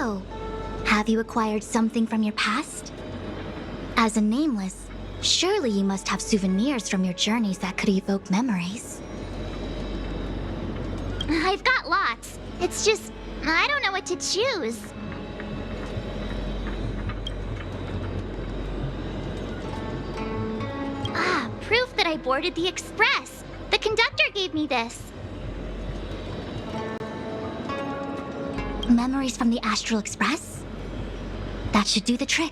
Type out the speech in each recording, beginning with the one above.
So, have you acquired something from your past? As a nameless, surely you must have souvenirs from your journeys that could evoke memories. I've got lots. It's just, I don't know what to choose. Ah, proof that I boarded the express. The conductor gave me this. Memories from the Astral Express? That should do the trick.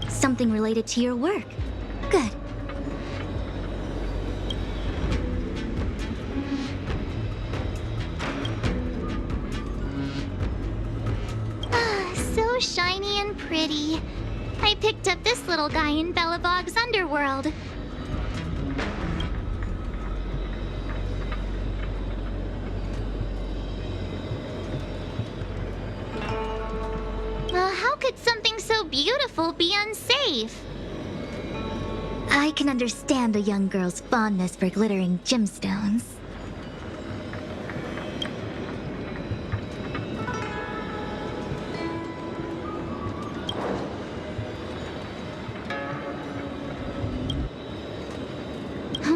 Something related to your work. Good. So shiny and pretty. I picked up this little guy in Belobog's underworld. How could something so beautiful be unsafe? I can understand a young girl's fondness for glittering gemstones.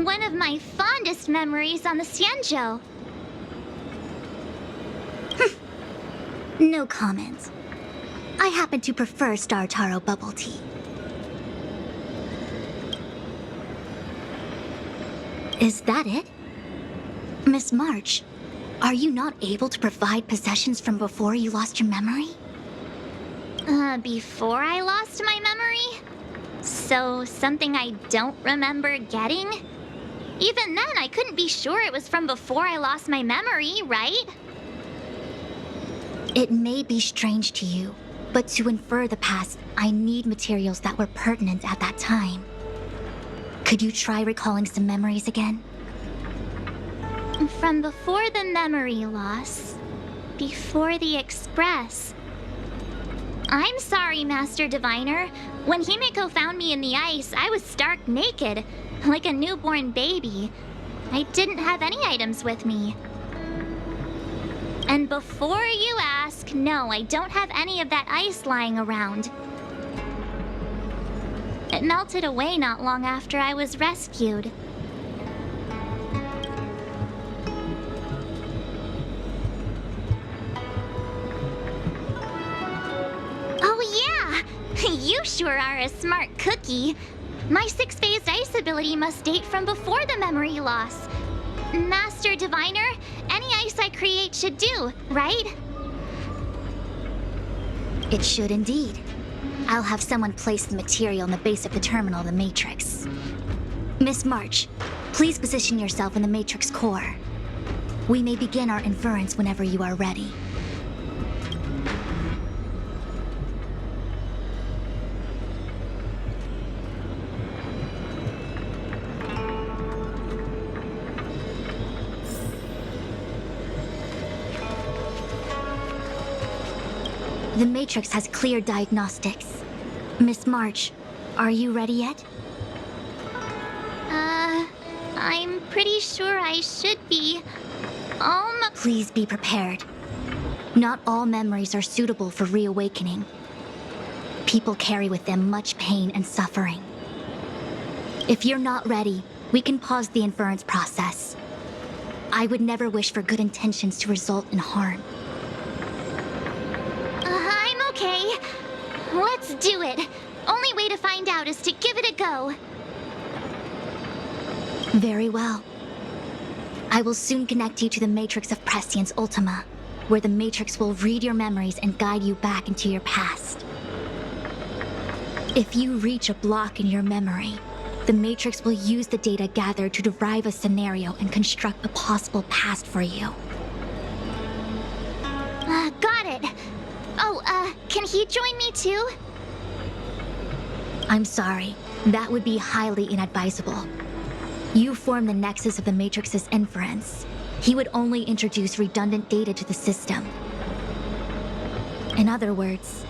One of my fondest memories on the Xianzhou. No comment. I happen to prefer Star Taro bubble tea. Is that it? Miss March, are you not able to provide possessions from before you lost your memory? Before I lost my memory? So, something I don't remember getting? Even then, I couldn't be sure it was from before I lost my memory, right? It may be strange to you, but to infer the past, I need materials that were pertinent at that time. Could you try recalling some memories again? From before the memory loss. Before the Express. I'm sorry, Master Diviner. When Himiko found me in the ice, I was stark naked, like a newborn baby. I didn't have any items with me. And before you ask, no, I don't have any of that ice lying around. It melted away not long after I was rescued. Oh yeah! You sure are a smart cookie. My six-phased ice ability must date from before the memory loss. Master Diviner, any ice I create should do, right? It should indeed. I'll have someone place the material in the base of the terminal of the Matrix. Miss March, please position yourself in the Matrix core. We may begin our inference whenever you are ready. The Matrix has clear diagnostics. Miss March, are you ready yet? I'm pretty sure I should be. Please be prepared. Not all memories are suitable for reawakening. People carry with them much pain and suffering. If you're not ready, we can pause the inference process. I would never wish for good intentions to result in harm. I'm okay. Let's do it. Only way to find out is to give it a go. Very well. I will soon connect you to the Matrix of Prescience Ultima, where the Matrix will read your memories and guide you back into your past. If you reach a block in your memory, the Matrix will use the data gathered to derive a scenario and construct a possible past for you. Got it. Oh, can he join me too? I'm sorry. That would be highly inadvisable. You form the nexus of the Matrix's inference. He would only introduce redundant data to the system. In other words,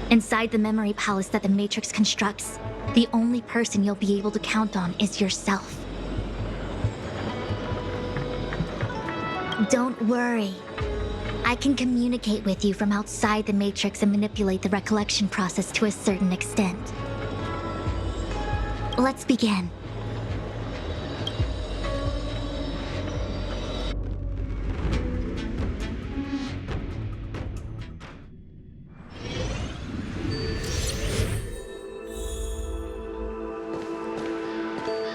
inside the memory palace that the Matrix constructs, the only person you'll be able to count on is yourself. Don't worry. I can communicate with you from outside the Matrix and manipulate the recollection process to a certain extent. Let's begin.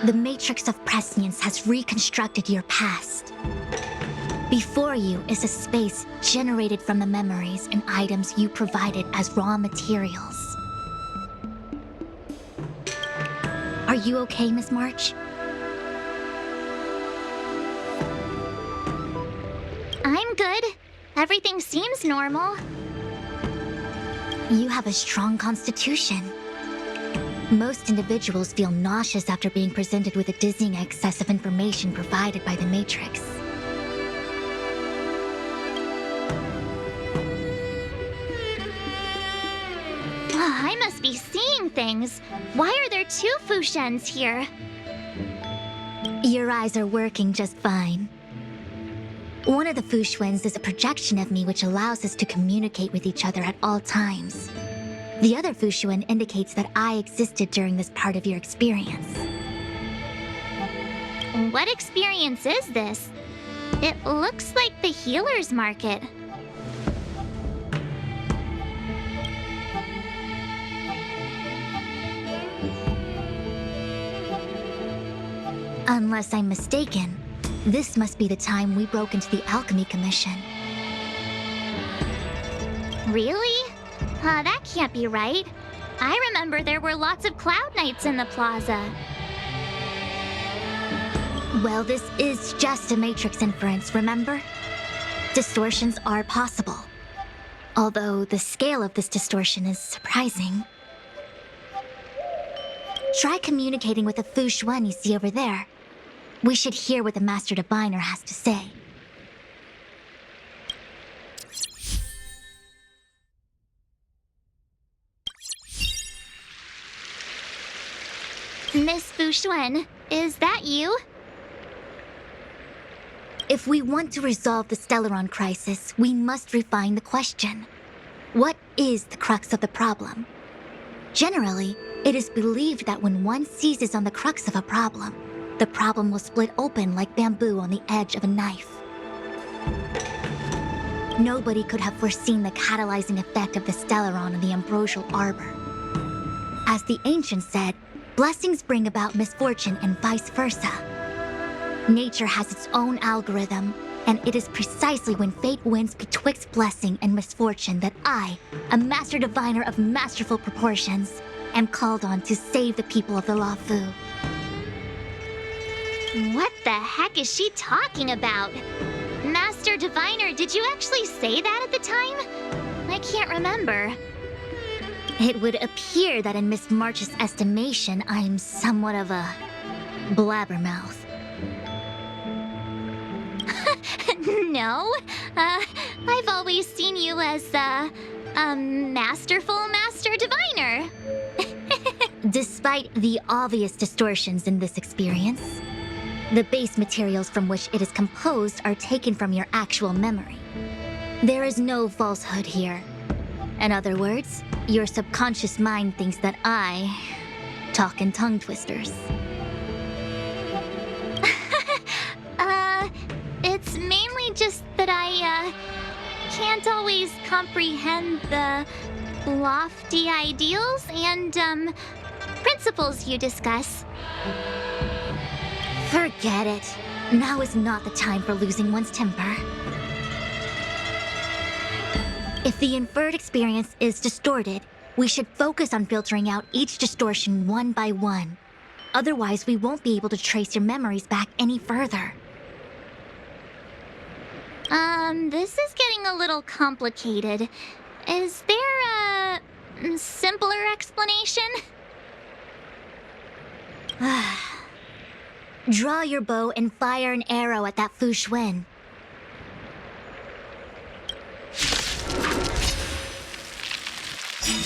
The Matrix of Prescience has reconstructed your past. Before you is a space generated from the memories and items you provided as raw materials. Are you okay, Miss March? I'm good. Everything seems normal. You have a strong constitution. Most individuals feel nauseous after being presented with a dizzying excess of information provided by the Matrix. I must be seeing things. Why are there two Fushens here? Your eyes are working just fine. One of the Fushwens is a projection of me which allows us to communicate with each other at all times. The other Fushuen indicates that I existed during this part of your experience. What experience is this? It looks like the healer's market. Unless I'm mistaken, this must be the time we broke into the Alchemy Commission. Really? That can't be right. I remember there were lots of Cloud Knights in the plaza. Well, this is just a Matrix inference, remember? Distortions are possible. Although the scale of this distortion is surprising. Try communicating with the Fushuen you see over there. We should hear what the Master Diviner has to say. Miss Fushuen, is that you? If we want to resolve the Stellaron crisis, we must refine the question. What is the crux of the problem? Generally, it is believed that when one seizes on the crux of a problem, the problem will split open like bamboo on the edge of a knife. Nobody could have foreseen the catalyzing effect of the Stellaron in the ambrosial arbor. As the ancients said, blessings bring about misfortune and vice versa. Nature has its own algorithm, and it is precisely when fate wins betwixt blessing and misfortune that I, a master diviner of masterful proportions, am called on to save the people of the Luofu. What the heck is she talking about? Master Diviner, did you actually say that at the time? I can't remember. It would appear that in Miss March's estimation, I'm somewhat of a blabbermouth. No, I've always seen you as a masterful Master Diviner. Despite the obvious distortions in this experience, the base materials from which it is composed are taken from your actual memory. There is no falsehood here. In other words, your subconscious mind thinks that I talk in tongue twisters. It's mainly just that I can't always comprehend the lofty ideals and principles you discuss. Forget it. Now is not the time for losing one's temper. If the inferred experience is distorted, we should focus on filtering out each distortion one by one. Otherwise, we won't be able to trace your memories back any further. This is getting a little complicated. Is there a simpler explanation? Draw your bow and fire an arrow at that Fushuen. Together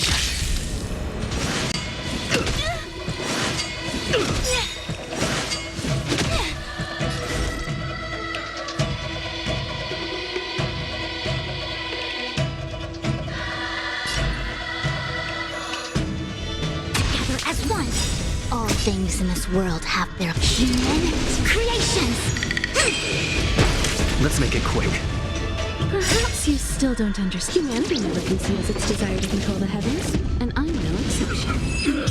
as one. All things in this world have their human creations. Let's make it quick. Perhaps you still don't understand. Humanity never conceals its desire to control the heavens, and I'm no exception.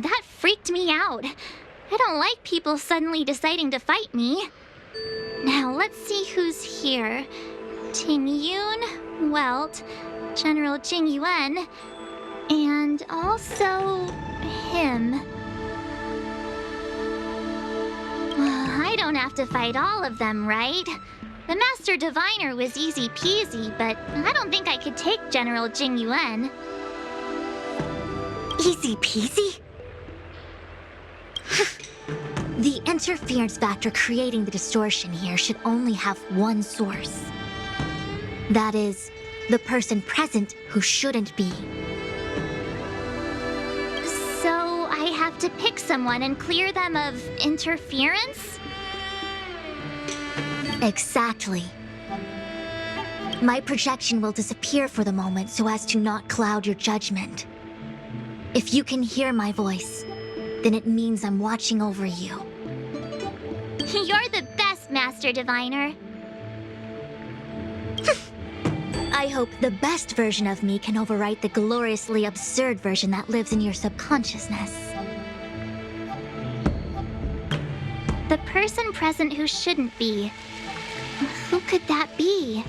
That freaked me out. I don't like people suddenly deciding to fight me. Now, let's see who's here. Ting Yun, Welt, General Jing Yuan, and also him. I don't have to fight all of them, right? The Master Diviner was easy peasy, but I don't think I could take General Jing Yuan. Easy peasy? The interference factor creating the distortion here should only have one source. That is, the person present who shouldn't be. So I have to pick someone and clear them of interference? Exactly. My projection will disappear for the moment so as to not cloud your judgment. If you can hear my voice, then it means I'm watching over you. You're the best, Master Diviner. I hope the best version of me can overwrite the gloriously absurd version that lives in your subconsciousness. The person present who shouldn't be. Who could that be?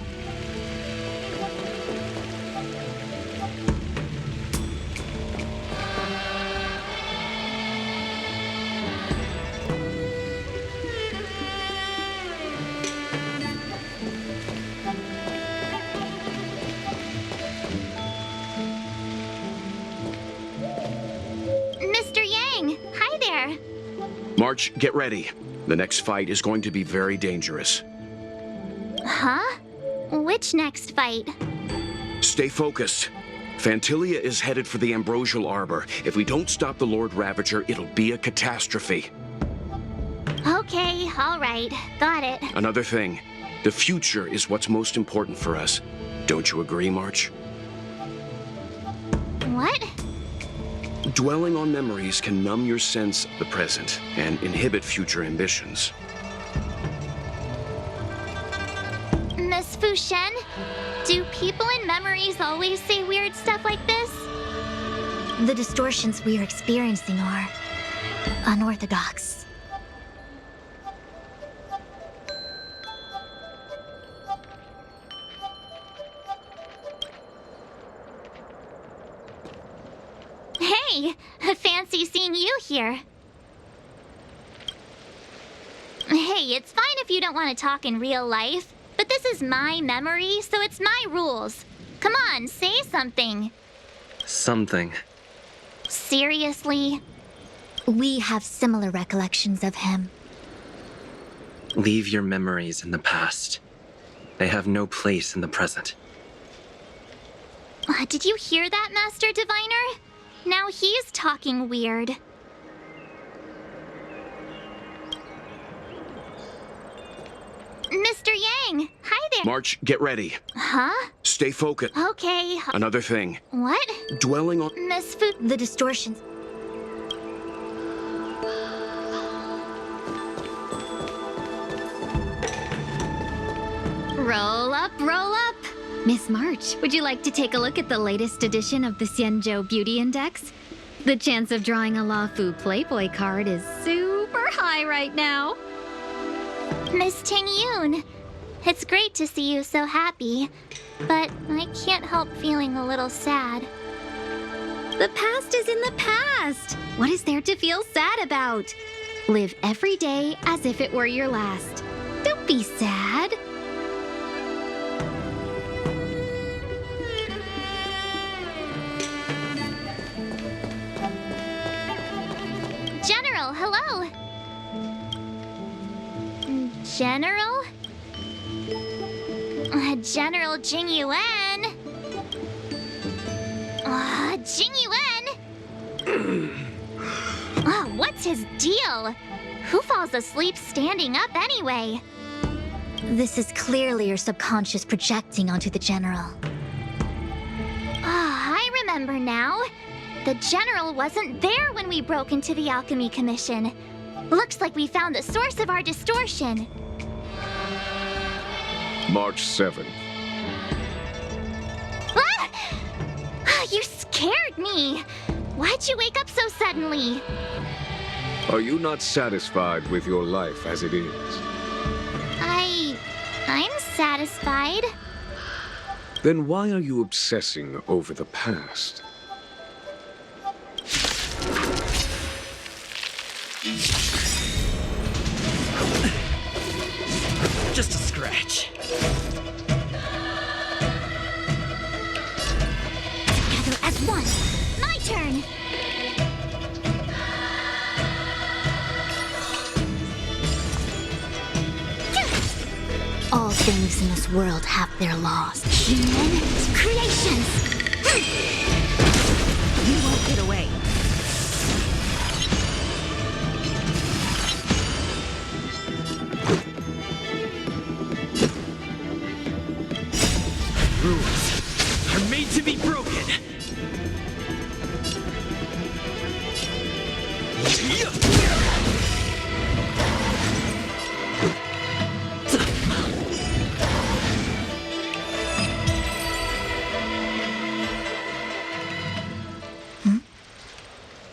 Mr. Yang, hi there. March, get ready. The next fight is going to be very dangerous. Huh? Which next fight? Stay focused. Fantilia is headed for the Ambrosial Arbor. If we don't stop the Lord Ravager, it'll be a catastrophe. Okay, all right. Got it. Another thing, the future is what's most important for us. Don't you agree, March? What? Dwelling on memories can numb your sense of the present and inhibit future ambitions. Miss Fu Shen, do people in memories always say weird stuff like this? The distortions we are experiencing are unorthodox. Hey, fancy seeing you here. Hey, it's fine if you don't want to talk in real life, but this is my memory, so it's my rules. Come on, say something. Something. Seriously? We have similar recollections of him. Leave your memories in the past. They have no place in the present. Did you hear that, Master Diviner? Now he's talking weird. Mr. Yang, hi there. March, get ready. Huh? Stay focused. Okay. Another thing, What? dwelling on... Miss Fu... The distortions. Roll up, roll up! Miss March, would you like to take a look at the latest edition of the Xianzhou Beauty Index? The chance of drawing a Luofu Playboy card is super high right now. Miss Ting Yun. It's great to see you so happy, but I can't help feeling a little sad. The past is in the past. What is there to feel sad about? Live every day as if it were your last. Don't be sad. General, hello! General? General Jing Yuan. Jing Yuan? What's his deal? Who falls asleep standing up anyway? This is clearly your subconscious projecting onto the General. I remember now. The General wasn't there when we broke into the Alchemy Commission. Looks like we found the source of our distortion. March 7th. You scared me! Why'd you wake up so suddenly? Are you not satisfied with your life as it is? I'm satisfied. Then why are you obsessing over the past? Just a scratch. Together as one. My turn. All things in this world have their laws. Human creations. You won't get away. Rules are made to be broken.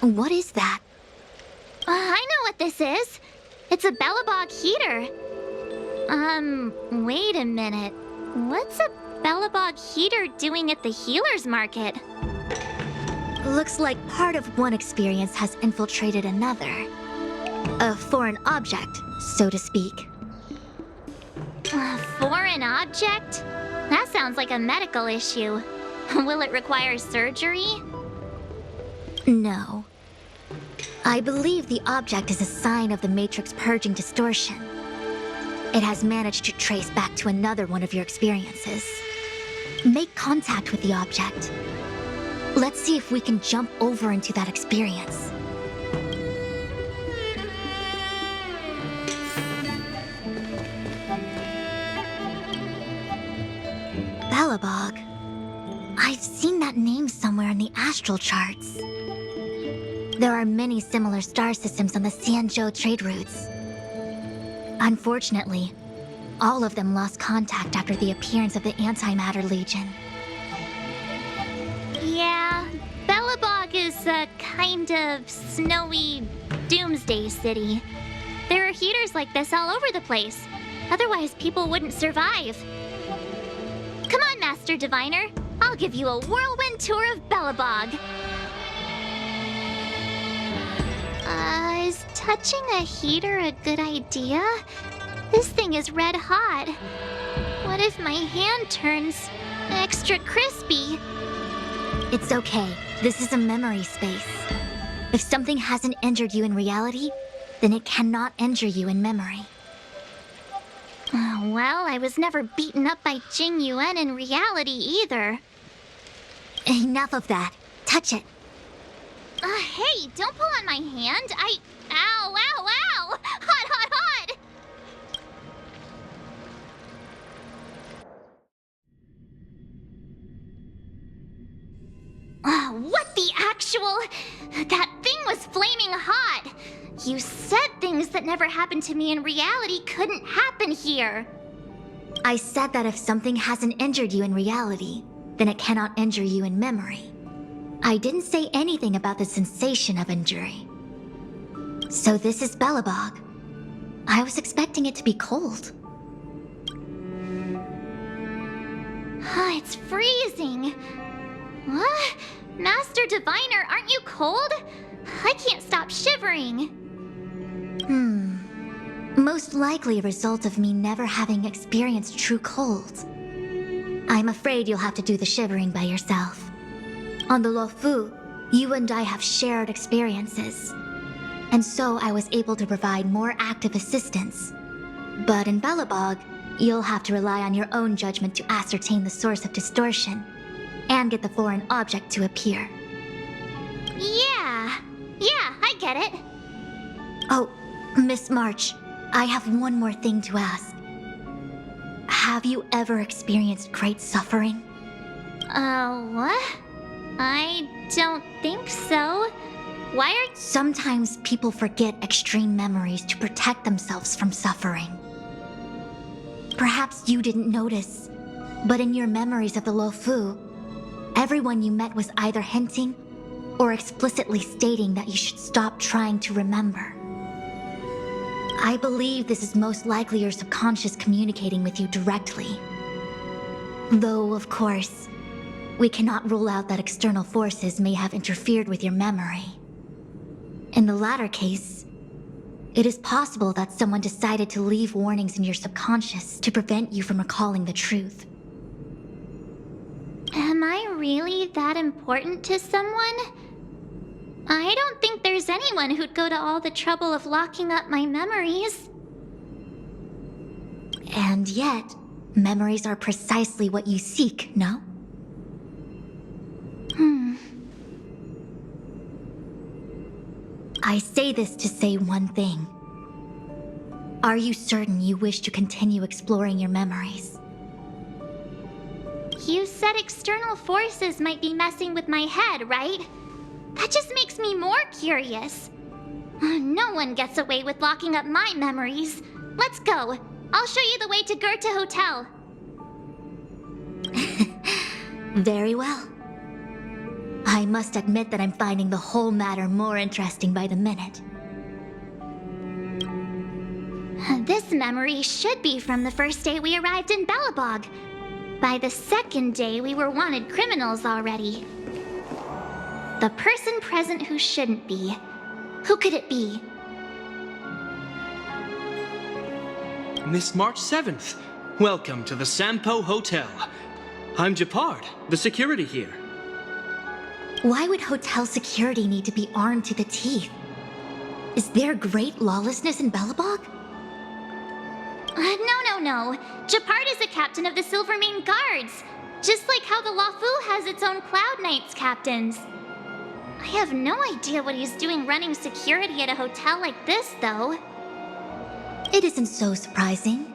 What is that? I know what this is. It's a Bellabog heater. Wait a minute. What's a Bellabog heater doing at the healer's market? Looks like part of one experience has infiltrated another. A foreign object, so to speak. A foreign object? That sounds like a medical issue. Will it require surgery? No. I believe the object is a sign of the Matrix purging distortion. It has managed to trace back to another one of your experiences. Make contact with the object. Let's see if we can jump over into that experience. Bellabog. I've seen that name somewhere in the astral charts. There are many similar star systems on the Xianzhou trade routes. Unfortunately, all of them lost contact after the appearance of the Antimatter Legion. Yeah, Bellabog is a kind of snowy doomsday city. There are heaters like this all over the place. Otherwise, people wouldn't survive. Come on, Master Diviner. I'll give you a whirlwind tour of Bellabog. Is touching a heater a good idea? This thing is red hot. What if my hand turns extra crispy? It's okay. This is a memory space. If something hasn't injured you in reality, then it cannot injure you in memory. Well, I was never beaten up by Jing Yuan in reality either. Enough of that. Touch it. Hey, don't pull on my hand. Ow, ow, ow! Hot, hot, hot! What the actual... That thing was flaming hot! You said things that never happened to me in reality couldn't happen here. I said that if something hasn't injured you in reality, then it cannot injure you in memory. I didn't say anything about the sensation of injury. So this is Bellabog. I was expecting it to be cold. It's freezing. What? Master Diviner, aren't you cold? I can't stop shivering. Most likely a result of me never having experienced true cold. I'm afraid you'll have to do the shivering by yourself. On the Luofu, you and I have shared experiences. And so I was able to provide more active assistance. But in Bellabog, you'll have to rely on your own judgment to ascertain the source of distortion, and get the foreign object to appear. Yeah, I get it. Oh, Miss March, I have one more thing to ask. Have you ever experienced great suffering? What? I don't think so. Why are... Sometimes people forget extreme memories to protect themselves from suffering. Perhaps you didn't notice, but in your memories of the Luofu, everyone you met was either hinting or explicitly stating that you should stop trying to remember. I believe this is most likely your subconscious communicating with you directly. Though, of course, we cannot rule out that external forces may have interfered with your memory. In the latter case, it is possible that someone decided to leave warnings in your subconscious to prevent you from recalling the truth. Am I really that important to someone? I don't think there's anyone who'd go to all the trouble of locking up my memories. And yet, memories are precisely what you seek, no? I say this to say one thing. Are you certain you wish to continue exploring your memories? You said external forces might be messing with my head, right? That just makes me more curious. No one gets away with locking up my memories. Let's go. I'll show you the way to Goethe Hotel. Very well. I must admit that I'm finding the whole matter more interesting by the minute. This memory should be from the first day we arrived in Belobog. By the second day, we were wanted criminals already. The person present who shouldn't be. Who could it be? Miss March 7th, welcome to the Sampo Hotel. I'm Japard, the security here. Why would hotel security need to be armed to the teeth? Is there great lawlessness in Belobog? No. Japard is a captain of the Silvermane Guards. Just like how the Luofu has its own Cloud Knights captains. I have no idea what he's doing running security at a hotel like this, though. It isn't so surprising.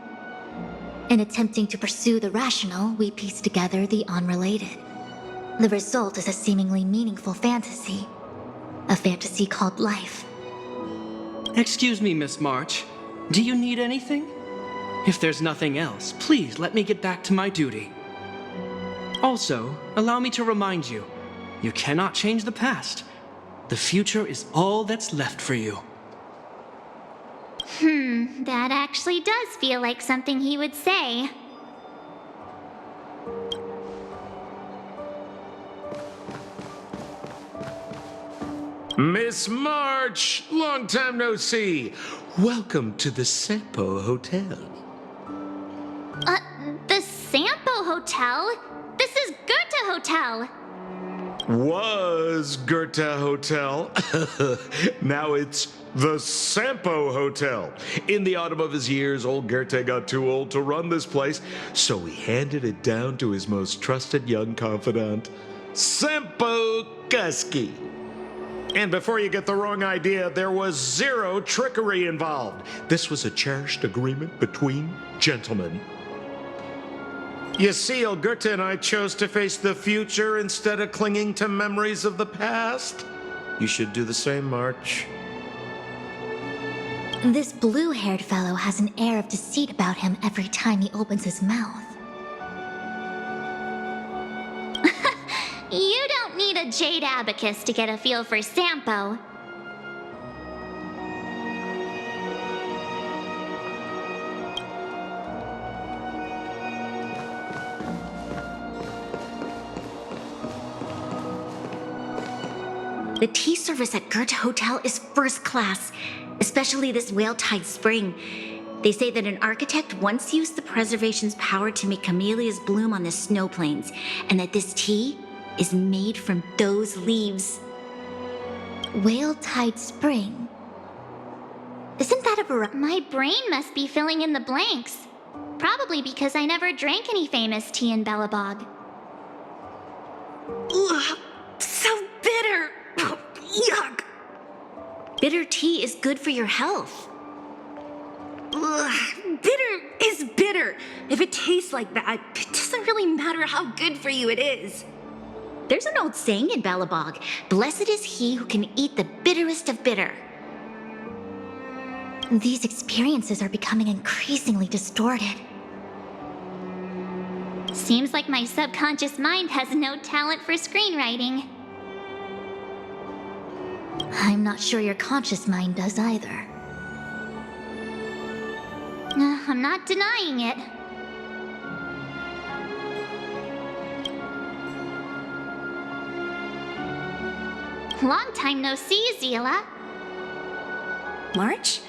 In attempting to pursue the rational, we piece together the unrelated. The result is a seemingly meaningful fantasy. A fantasy called life. Excuse me, Miss March. Do you need anything? If there's nothing else, please let me get back to my duty. Also, allow me to remind you, you cannot change the past. The future is all that's left for you. That actually does feel like something he would say. Miss March, long time no see. Welcome to the Sampo Hotel. The Sampo Hotel? This is Goethe Hotel. Was Goethe Hotel. Now it's the Sampo Hotel. In the autumn of his years, old Goethe got too old to run this place, so he handed it down to his most trusted young confidant, Sampo Kuski. And before you get the wrong idea, there was zero trickery involved. This was a cherished agreement between gentlemen. You see, old Goethe and I chose to face the future instead of clinging to memories of the past. You should do the same, March. This blue-haired fellow has an air of deceit about him every time he opens his mouth. You don't need a jade abacus to get a feel for Sampo. The tea service at Goethe Hotel is first class, especially this Whale-Tide Spring. They say that an architect once used the preservation's power to make camellias bloom on the snow plains, and that this tea is made from those leaves. Whale-Tide Spring? Isn't that a My brain must be filling in the blanks. Probably because I never drank any famous tea in Belobog. Ugh, so bitter. Yuck. Bitter tea is good for your health. Ugh, bitter is bitter. If it tastes like that, it doesn't really matter how good for you it is. There's an old saying in Belobog, blessed is he who can eat the bitterest of bitter. These experiences are becoming increasingly distorted. Seems like my subconscious mind has no talent for screenwriting. I'm not sure your conscious mind does either. I'm not denying it. Long time no see, Zila. March?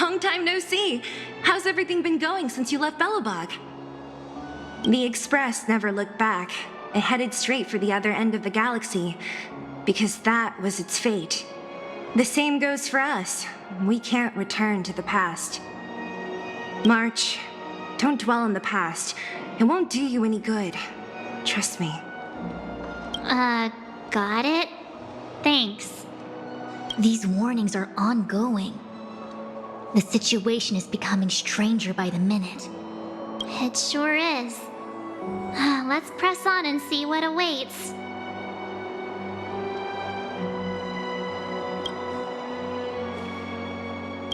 Long time no see. How's everything been going since you left Belobog? The Express never looked back. It headed straight for the other end of the galaxy, because that was its fate. The same goes for us. We can't return to the past. March, don't dwell on the past. It won't do you any good. Trust me. Got it? Thanks. These warnings are ongoing. The situation is becoming stranger by the minute. It sure is. Let's press on and see what awaits.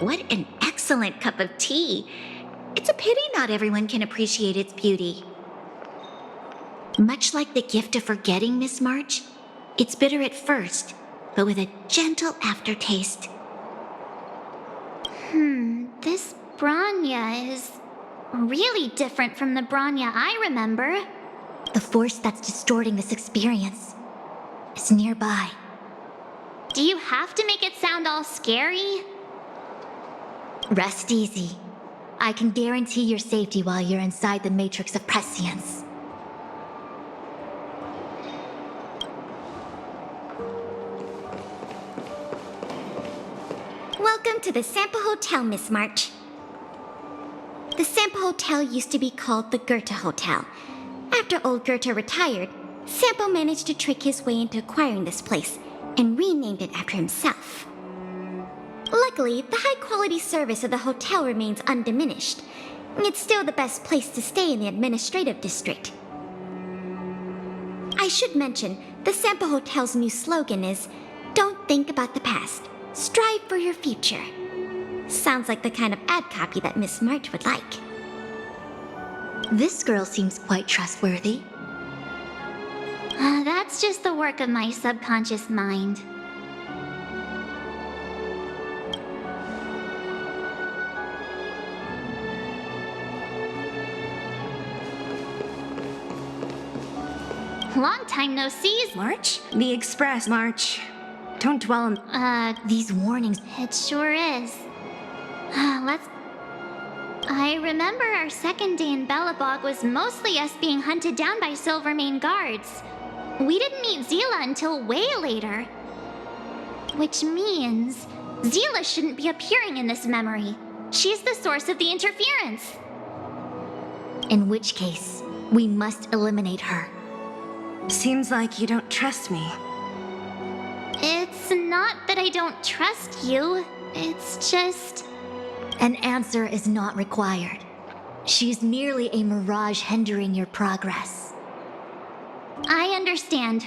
What an excellent cup of tea. It's a pity not everyone can appreciate its beauty. Much like the gift of forgetting, Miss March, it's bitter at first, but with a gentle aftertaste. This Bronya is really different from the Bronya I remember. The force that's distorting this experience is nearby. Do you have to make it sound all scary? Rest easy. I can guarantee your safety while you're inside the matrix of prescience. Welcome to the Sampa Hotel, Miss March. The Sampa Hotel used to be called the Goethe Hotel. After old Goethe retired, Sampo managed to trick his way into acquiring this place and renamed it after himself. Luckily, the high-quality service of the hotel remains undiminished. It's still the best place to stay in the administrative district. I should mention, the Sampa Hotel's new slogan is, "Don't think about the past. Strive for your future." Sounds like the kind of ad copy that Miss March would like. This girl seems quite trustworthy. That's just the work of my subconscious mind. Long time no see. March? The Express, March. Don't dwell on... These warnings. It sure is. I remember our second day in Belobog was mostly us being hunted down by Silvermane guards. We didn't meet Zila until way later. Which means Zila shouldn't be appearing in this memory. She's the source of the interference. In which case, we must eliminate her. Seems like you don't trust me. It's not that I don't trust you. It's just... An answer is not required. She's merely a mirage hindering your progress. I understand.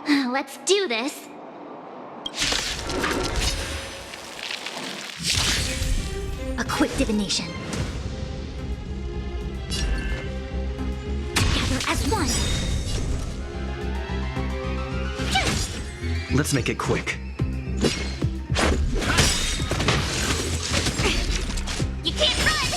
Let's do this. A quick divination. Together as one. Let's make it quick. You can't run!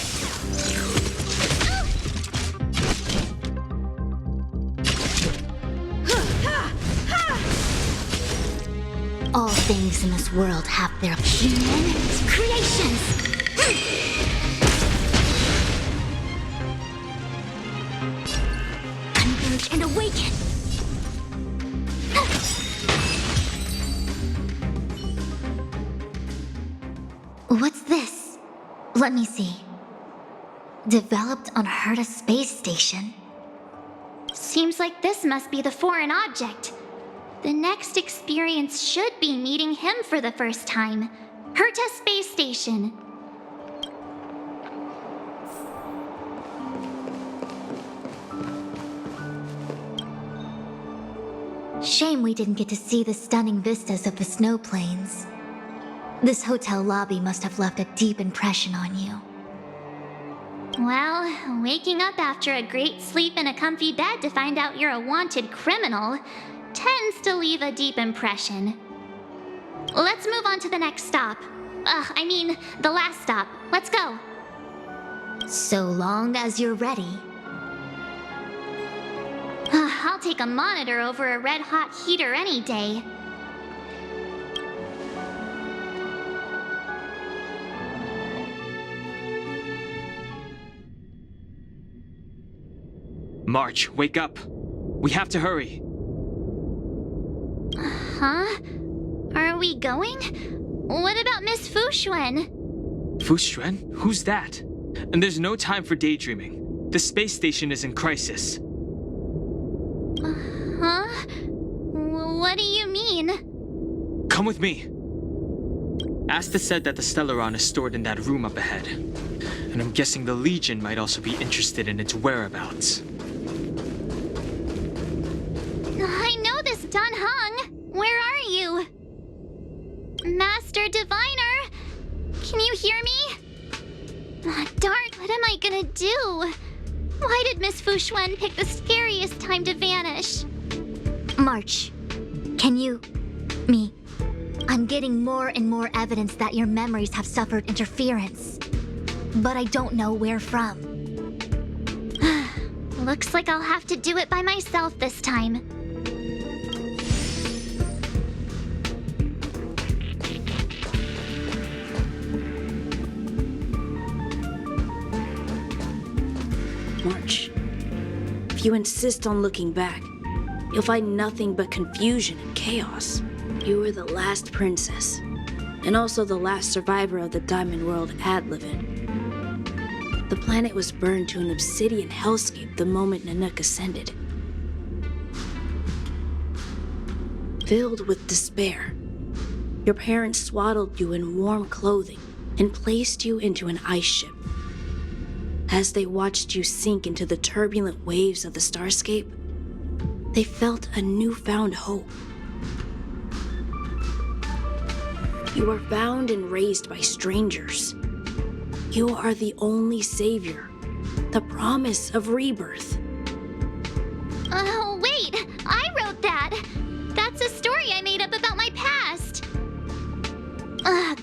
All things in this world have their human creations. Converge and awaken. What's this? Let me see. developed on Herta space station. Seems like this must be the foreign object. The next experience should be meeting him for the first time. Herta Space Station. Shame we didn't get to see the stunning vistas of the snow plains. This hotel lobby must have left a deep impression on you. Well, waking up after a great sleep in a comfy bed to find out you're a wanted criminal tends to leave a deep impression. Let's move on to the next stop. The last stop. Let's go. So long as you're ready. I'll take a monitor over a red-hot heater any day. March, wake up. We have to hurry. Huh? Are we going? What about Miss Fushuen? Fushuen? Who's that? And there's no time for daydreaming. The space station is in crisis. Huh? What do you mean? Come with me. Asta said that the Stellaron is stored in that room up ahead. And I'm guessing the Legion might also be interested in its whereabouts. I know this Dun Hung. Where are you? Master Diviner? Can you hear me? Darn, what am I gonna do? Why did Miss Fushuen pick the scariest time to vanish? March, can you... me... I'm getting more and more evidence that your memories have suffered interference. But I don't know where from. Looks like I'll have to do it by myself this time. March, if you insist on looking back, you'll find nothing but confusion and chaos. You were the last princess, and also the last survivor of the Diamond World Adlevin. The planet was burned to an obsidian hellscape the moment Nanook ascended. Filled with despair, your parents swaddled you in warm clothing and placed you into an ice ship. As they watched you sink into the turbulent waves of the starscape, they felt a newfound hope. You were found and raised by strangers. You are the only savior, the promise of rebirth. Oh, wait! I wrote that! That's a story I made up about my past!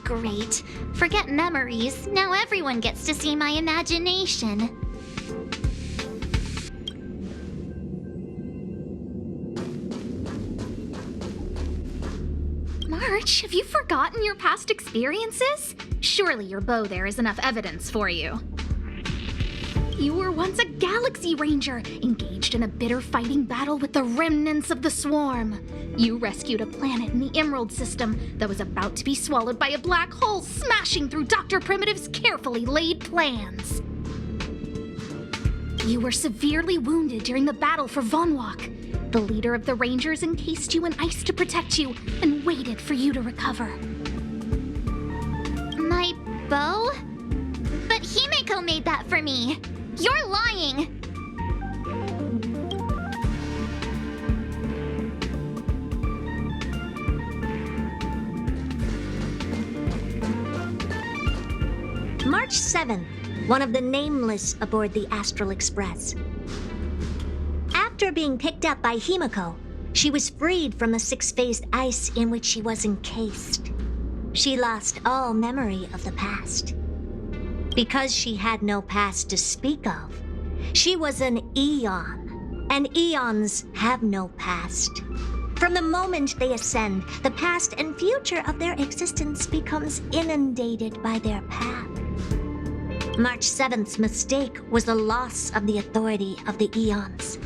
Great. Forget memories. Now everyone gets to see my imagination. March, have you forgotten your past experiences? Surely your bow there is enough evidence for you. You were once a Galaxy Ranger, engaged in a bitter fighting battle with the remnants of the Swarm. You rescued a planet in the Emerald System that was about to be swallowed by a black hole, smashing through Dr. Primitive's carefully laid plans. You were severely wounded during the battle for Vonwalk. The leader of the Rangers encased you in ice to protect you and waited for you to recover. My bow? But Himeko made that for me. You're lying! March 7th, one of the nameless aboard the Astral Express. After being picked up by Himeko, she was freed from the six-phased ice in which she was encased. She lost all memory of the past. Because she had no past to speak of, she was an Eon, and Eons have no past. From the moment they ascend, the past and future of their existence becomes inundated by their path. March 7th's mistake was the loss of the authority of the Eons.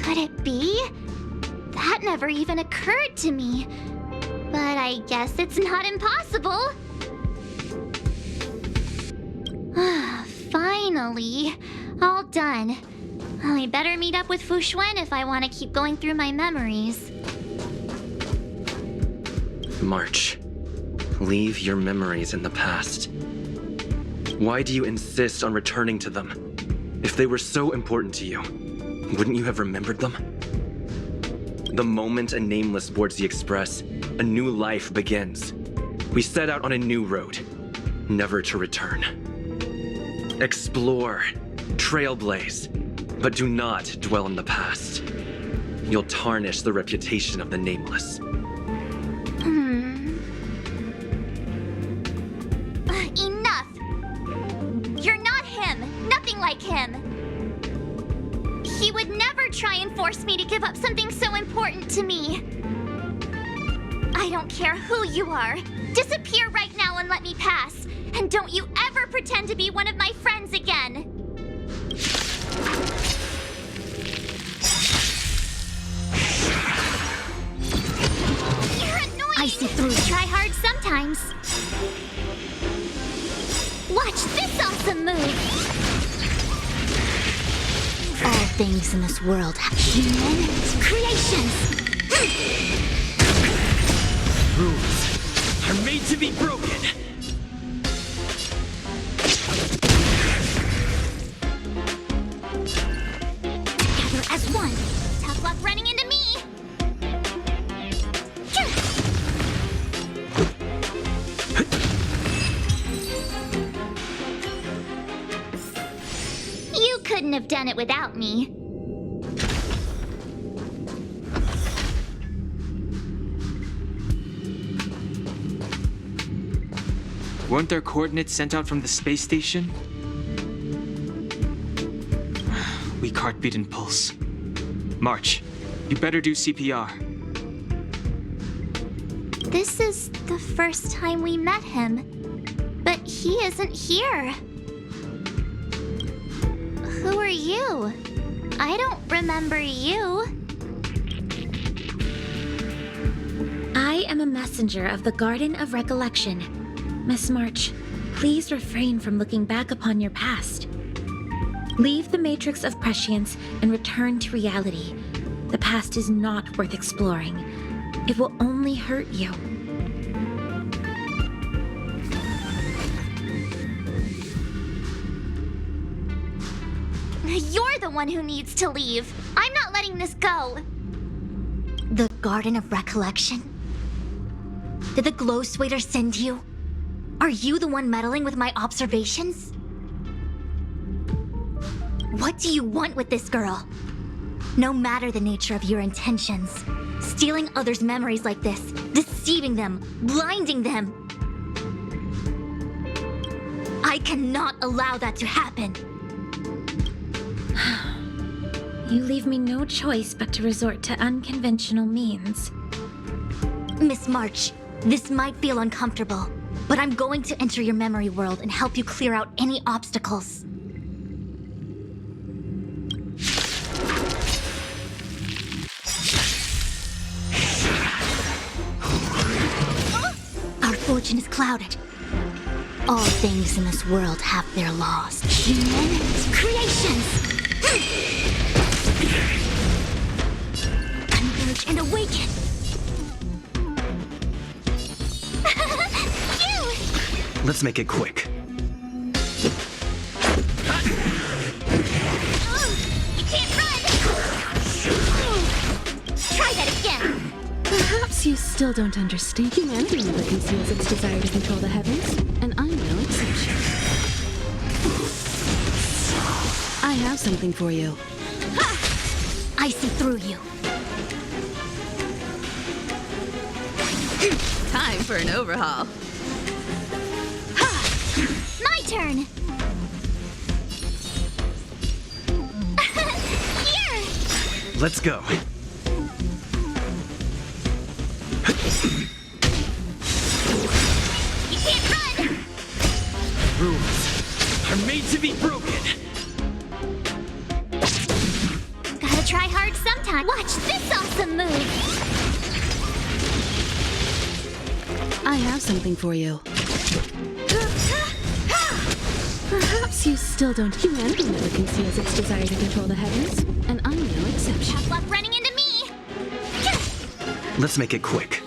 Could it be? That never even occurred to me. But I guess it's not impossible. Finally. All done. I better meet up with Fu Xuan if I want to keep going through my memories. March, leave your memories in the past. Why do you insist on returning to them? If they were so important to you, wouldn't you have remembered them? The moment a nameless boards the Express, a new life begins. We set out on a new road, never to return. Explore, trailblaze, but do not dwell in the past. You'll tarnish the reputation of the nameless. Enough! You're not him. Nothing like him. He would never try and force me to give up something so important to me. I don't care who you are. Disappear right now and let me pass. And don't you ever pretend to be one of my friends again. You're annoying. I see through you. Try hard sometimes. Watch this awesome move. All things in this world have human creations. Rules are made to be broken. Together as one. Tough luck running into me. You couldn't have done it without me. Weren't there coordinates sent out from the space station? Weak heartbeat and pulse. March, you better do CPR. This is the first time we met him, but he isn't here. Who are you? I don't remember you. I am a messenger of the Garden of Recollection. Miss March, please refrain from looking back upon your past. Leave the matrix of prescience and return to reality. The past is not worth exploring. It will only hurt you. You're the one who needs to leave. I'm not letting this go. The Garden of Recollection? Did the Glow Swader send you? Are you the one meddling with my observations? What do you want with this girl? No matter the nature of your intentions, stealing others' memories like this, deceiving them, blinding them. I cannot allow that to happen. You leave me no choice but to resort to unconventional means. Miss March, this might feel uncomfortable, but I'm going to enter your memory world and help you clear out any obstacles. Our fortune is clouded. All things in this world have their laws. Human creations! Converge and awaken! Let's make it quick. You can't run! Try that again! Perhaps you still don't understand. Humanity never conceals its desire to control the heavens, and I'm no exception. I have something for you. I see through you. Time for an overhaul. My turn! Here! Let's go. You can't run! Rules are made to be broken. Gotta try hard sometime. Watch this awesome move! I have something for you. Perhaps you still don't. Humanity never conceals its desire to control the heavens, and I'm no exception. Have luck running into me! Let's make it quick.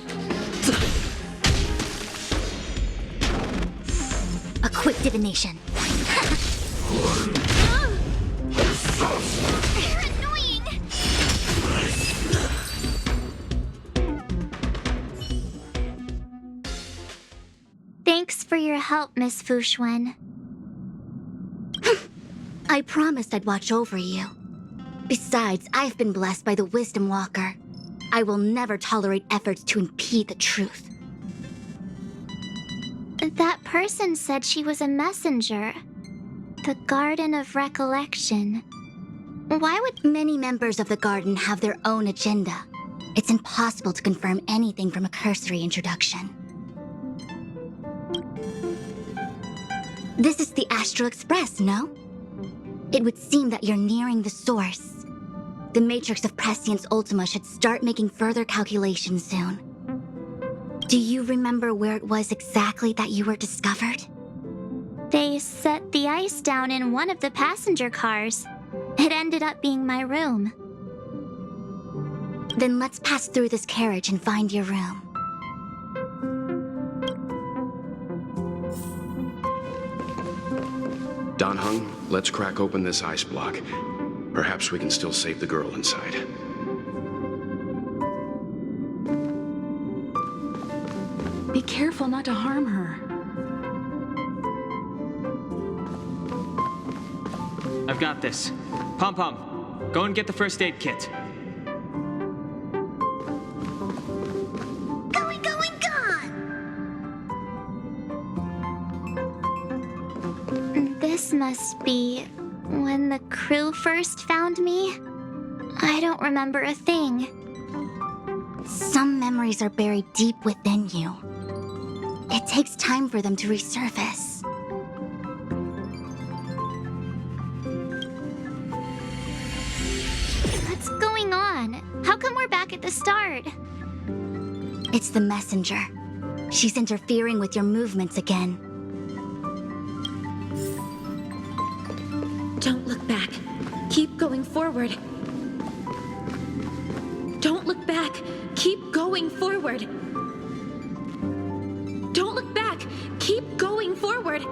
A quick divination. You're annoying! Thanks for your help, Miss Fushuen. I promised I'd watch over you. Besides, I've been blessed by the Wisdom Walker. I will never tolerate efforts to impede the truth. That person said she was a messenger. The Garden of Recollection. Why would Many members of the Garden have their own agenda. It's impossible to confirm anything from a cursory introduction. This is the Astral Express, no? It would seem that you're nearing the source. The Matrix of Prescience Ultima should start making further calculations soon. Do you remember where it was exactly that you were discovered? they set the ice down in one of the passenger cars? It ended up being my room. Then let's pass through this carriage and find your room. Don Hung, let's crack open this ice block. Perhaps we can still save the girl inside. Be careful not to harm her. I've got this. Pom Pom, go and get the first aid kit. Going, gone! This must be when the crew first found me. I don't remember a thing. Some memories are buried deep within you. It takes time for them to resurface. What's going on? How come we're back at the start? It's the messenger. She's interfering with your movements again. Don't look back. Keep going forward. Don't look back. Keep going forward. Don't look back. Keep going forward.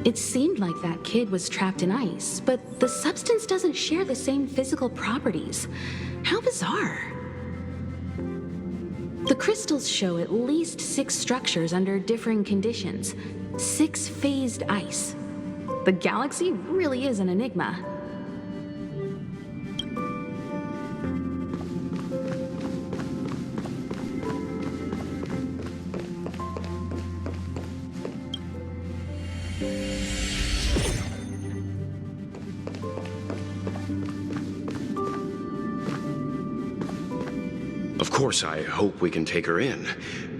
It seemed like that kid was trapped in ice, but the substance doesn't share the same physical properties. How bizarre. The crystals show at least 6 structures under differing conditions. 6 phased ice. The galaxy really is an enigma. Of course, I hope we can take her in.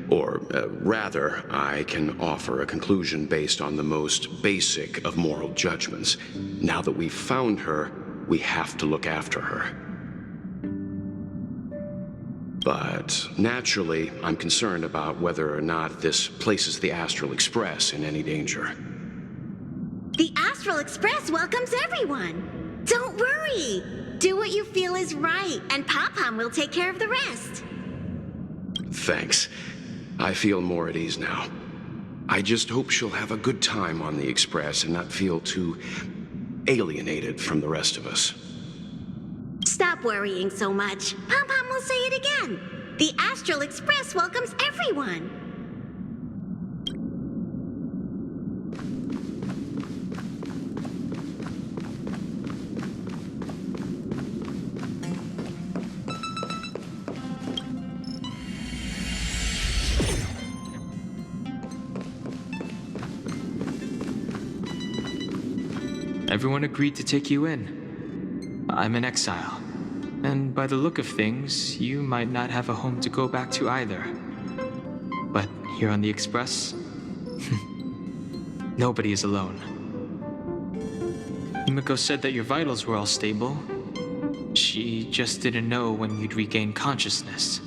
Or, rather, I can offer a conclusion based on the most basic of moral judgments. Now that we've found her, we have to look after her. But naturally, I'm concerned about whether or not this places the Astral Express in any danger. The Astral Express welcomes everyone. Don't worry. Do what you feel is right, and Pop-Pom will take care of the rest. Thanks. I feel more at ease now. I just hope she'll have a good time on the Express and not feel too alienated from the rest of us. Stop worrying so much. Pom-Pom will say it again. The Astral Express welcomes everyone. Everyone agreed to take you in. I'm in exile. And by the look of things, you might not have a home to go back to either. But here on the Express, nobody is alone. Himiko said that your vitals were all stable. She just didn't know when you'd regain consciousness.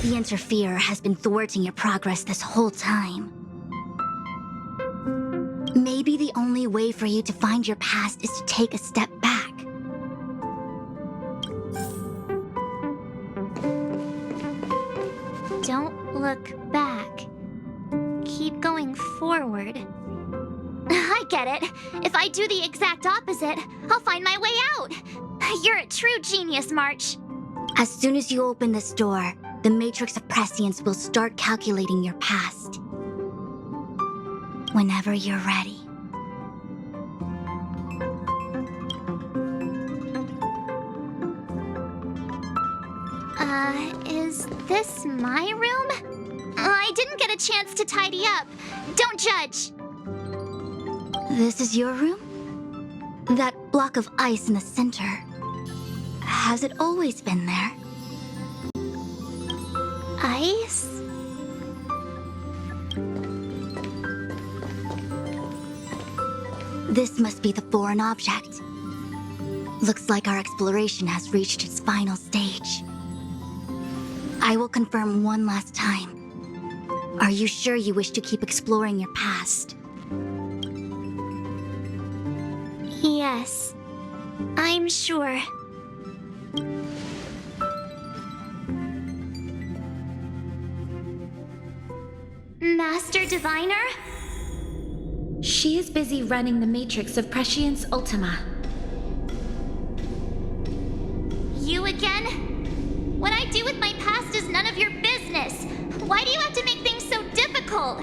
The Interferer has been thwarting your progress this whole time. Maybe the only way for you to find your past is to take a step back. Don't look back. Keep going forward. I get it. If I do the exact opposite, I'll find my way out. You're a true genius, March. As soon as you open this door, the Matrix of Prescience will start calculating your past. Whenever you're ready. Is this my room? I didn't get a chance to tidy up. Don't judge. This is your room? That block of ice in the center. Has it always been there? Ice? This must be the foreign object. Looks like our exploration has reached its final stage. I will confirm one last time. Are you sure you wish to keep exploring your past? Yes, I'm sure. Master Diviner? She is busy running the Matrix of Prescience Ultima. You again? What I do with my past is none of your business. Why do you have to make things so difficult?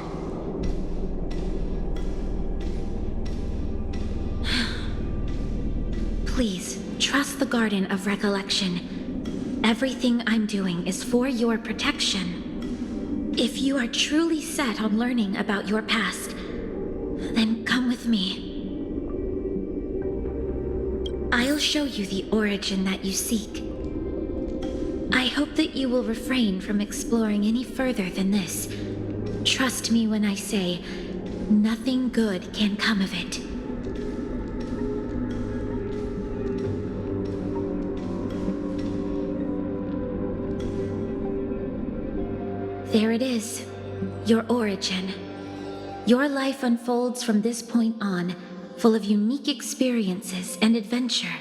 Please, trust the Garden of Recollection. Everything I'm doing is for your protection. If you are truly set on learning about your past, then come with me. I'll show you the origin that you seek. I hope that you will refrain from exploring any further than this. Trust me when I say, nothing good can come of it. There it is, your origin. Your life unfolds from this point on, full of unique experiences and adventure.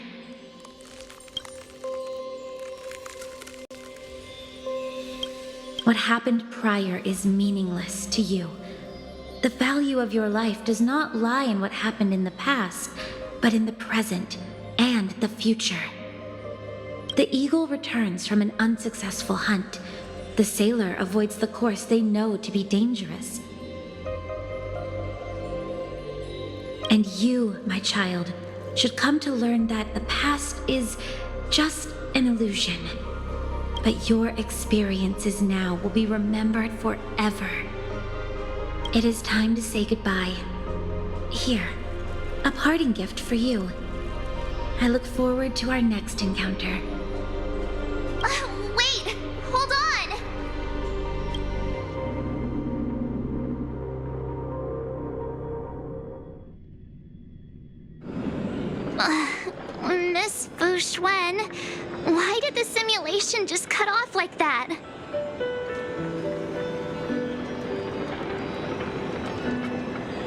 What happened prior is meaningless to you. The value of your life does not lie in what happened in the past, but in the present and the future. The eagle returns from an unsuccessful hunt. The sailor avoids the course they know to be dangerous. And you, my child, should come to learn that the past is just an illusion. But your experiences now will be remembered forever. It is time to say goodbye. Here, a parting gift for you. I look forward to our next encounter. Wait! Hold on! Miss Fu Xuan, why did the simulation just cut off like that?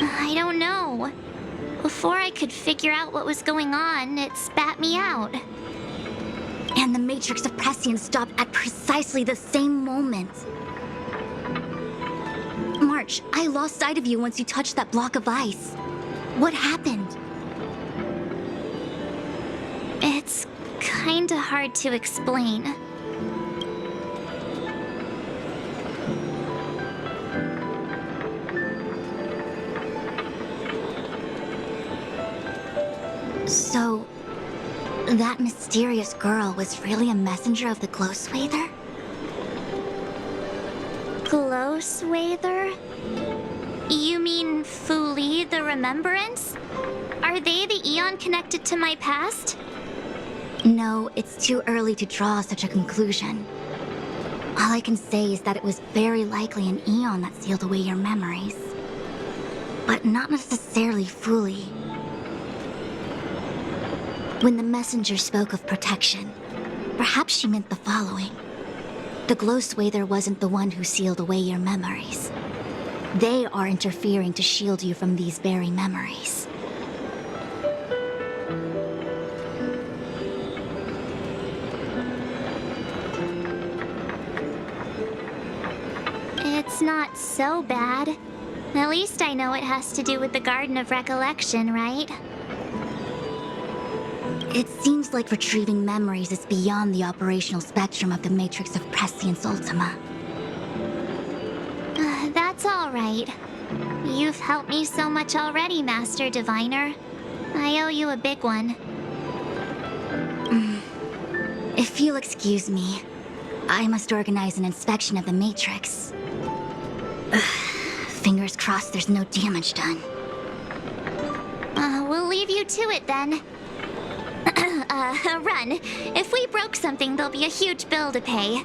I don't know. Before I could figure out what was going on, it spat me out. And the Matrix of Prescience stopped at precisely the same moment. March, I lost sight of you once you touched that block of ice. What happened? It's kinda hard to explain. So, that mysterious girl was really a messenger of the Glow Swather? Glow Swather? You mean Fu Li the Remembrance? Are they the Eon connected to my past? No, it's too early to draw such a conclusion. All I can say is that it was very likely an Eon that sealed away your memories. But not necessarily fully. When the messenger spoke of protection, perhaps she meant the following. The glow swather wasn't the one who sealed away your memories. They are interfering to shield you from these very memories. It's not so bad. At least I know it has to do with the Garden of Recollection, right? It seems like retrieving memories is beyond the operational spectrum of the Matrix of Prescience Ultima. That's all right. You've helped me so much already, Master Diviner. I owe you a big one. If you'll excuse me, I must organize an inspection of the Matrix. Fingers crossed there's no damage done. We'll leave you to it then. Run. If we broke something, there'll be a huge bill to pay.